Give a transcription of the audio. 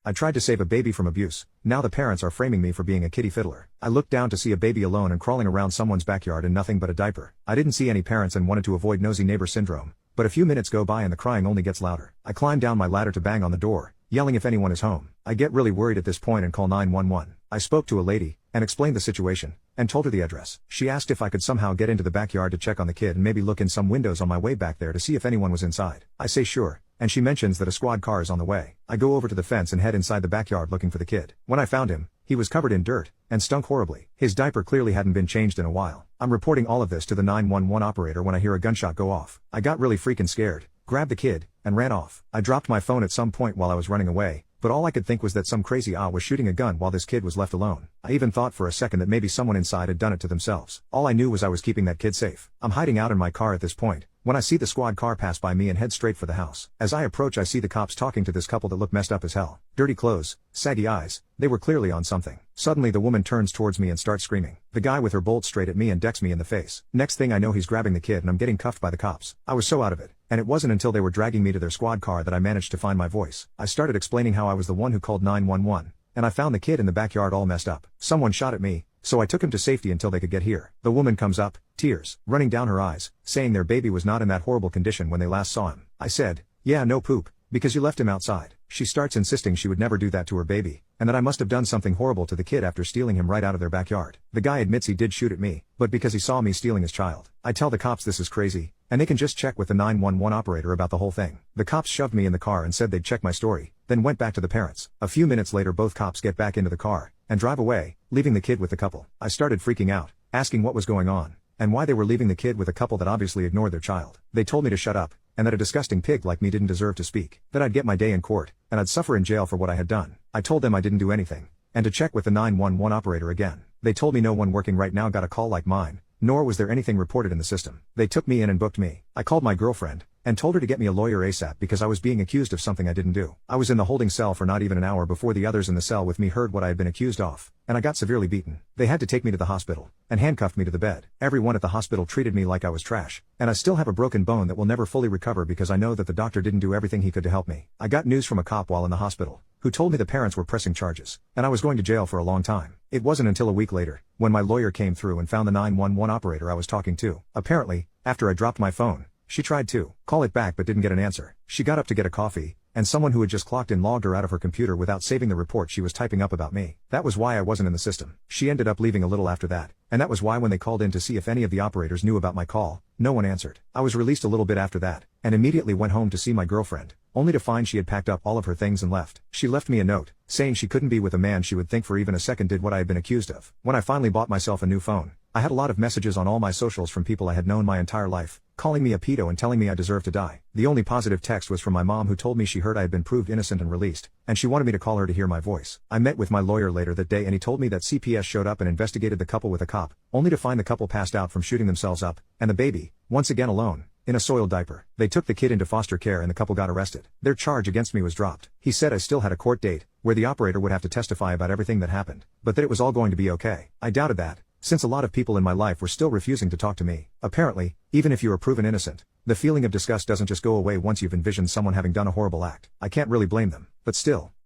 I tried to save a baby from abuse. Now the parents are framing me for being a kitty fiddler. I looked down to see a baby alone and crawling around someone's backyard in nothing but a diaper. I didn't see any parents and wanted to avoid nosy neighbor syndrome. But a few minutes go by and the crying only gets louder. I climb down my ladder to bang on the door, yelling if anyone is home. I get really worried at this point and call 911. I spoke to a lady, and explained the situation, and told her the address. She asked if I could somehow get into the backyard to check on the kid and maybe look in some windows on my way back there to see if anyone was inside. I say sure, and she mentions that a squad car is on the way. I go over to the fence and head inside the backyard looking for the kid. When I found him, he was covered in dirt, and stunk horribly. His diaper clearly hadn't been changed in a while. I'm reporting all of this to the 911 operator when I hear a gunshot go off. I got really freaking scared, grabbed the kid, and ran off. I dropped my phone at some point while I was running away, but all I could think was that some crazy was shooting a gun while this kid was left alone. I even thought for a second that maybe someone inside had done it to themselves. All I knew was I was keeping that kid safe. I'm hiding out in my car at this point, when I see the squad car pass by me and head straight for the house. As I approach, I see the cops talking to this couple that look messed up as hell. Dirty clothes, saggy eyes, they were clearly on something. Suddenly the woman turns towards me and starts screaming. The guy with her bolts straight at me and decks me in the face. Next thing I know, he's grabbing the kid and I'm getting cuffed by the cops. I was so out of it, and it wasn't until they were dragging me to their squad car that I managed to find my voice. I started explaining how I was the one who called 911, and I found the kid in the backyard all messed up. Someone shot at me, so I took him to safety until they could get here. The woman comes up, tears running down her eyes, saying their baby was not in that horrible condition when they last saw him. I said, yeah, no poop, because you left him outside. She starts insisting she would never do that to her baby, and that I must have done something horrible to the kid after stealing him right out of their backyard. The guy admits he did shoot at me, but because he saw me stealing his child. I tell the cops this is crazy, and they can just check with the 911 operator about the whole thing. The cops shoved me in the car and said they'd check my story, then went back to the parents. A few minutes later, both cops get back into the car and drive away, leaving the kid with the couple. I started freaking out, asking what was going on, and why they were leaving the kid with a couple that obviously ignored their child. They told me to shut up, and that a disgusting pig like me didn't deserve to speak, that I'd get my day in court, and I'd suffer in jail for what I had done. I told them I didn't do anything, and to check with the 911 operator again. They told me no one working right now got a call like mine, nor was there anything reported in the system. They took me in and booked me. I called my girlfriend, and told her to get me a lawyer ASAP because I was being accused of something I didn't do. I was in the holding cell for not even an hour before the others in the cell with me heard what I had been accused of, and I got severely beaten. They had to take me to the hospital, and handcuffed me to the bed. Everyone at the hospital treated me like I was trash, and I still have a broken bone that will never fully recover because I know that the doctor didn't do everything he could to help me. I got news from a cop while in the hospital, who told me the parents were pressing charges, and I was going to jail for a long time. It wasn't until a week later, when my lawyer came through and found the 911 operator I was talking to. Apparently, after I dropped my phone, she tried to call it back but didn't get an answer. She got up to get a coffee, and someone who had just clocked in logged her out of her computer without saving the report she was typing up about me. That was why I wasn't in the system. She ended up leaving a little after that, and that was why when they called in to see if any of the operators knew about my call, no one answered. I was released a little bit after that, and immediately went home to see my girlfriend, only to find she had packed up all of her things and left. She left me a note, saying she couldn't be with a man she would think for even a second did what I had been accused of. When I finally bought myself a new phone, I had a lot of messages on all my socials from people I had known my entire life, calling me a pedo and telling me I deserved to die. The only positive text was from my mom, who told me she heard I had been proved innocent and released, and she wanted me to call her to hear my voice. I met with my lawyer later that day and he told me that CPS showed up and investigated the couple with a cop, only to find the couple passed out from shooting themselves up, and the baby, once again alone, in a soiled diaper. They took the kid into foster care and the couple got arrested. Their charge against me was dropped. He said I still had a court date, where the operator would have to testify about everything that happened, but that it was all going to be okay. I doubted that, since a lot of people in my life were still refusing to talk to me. Apparently, even if you are proven innocent, the feeling of disgust doesn't just go away once you've envisioned someone having done a horrible act. I can't really blame them, but still.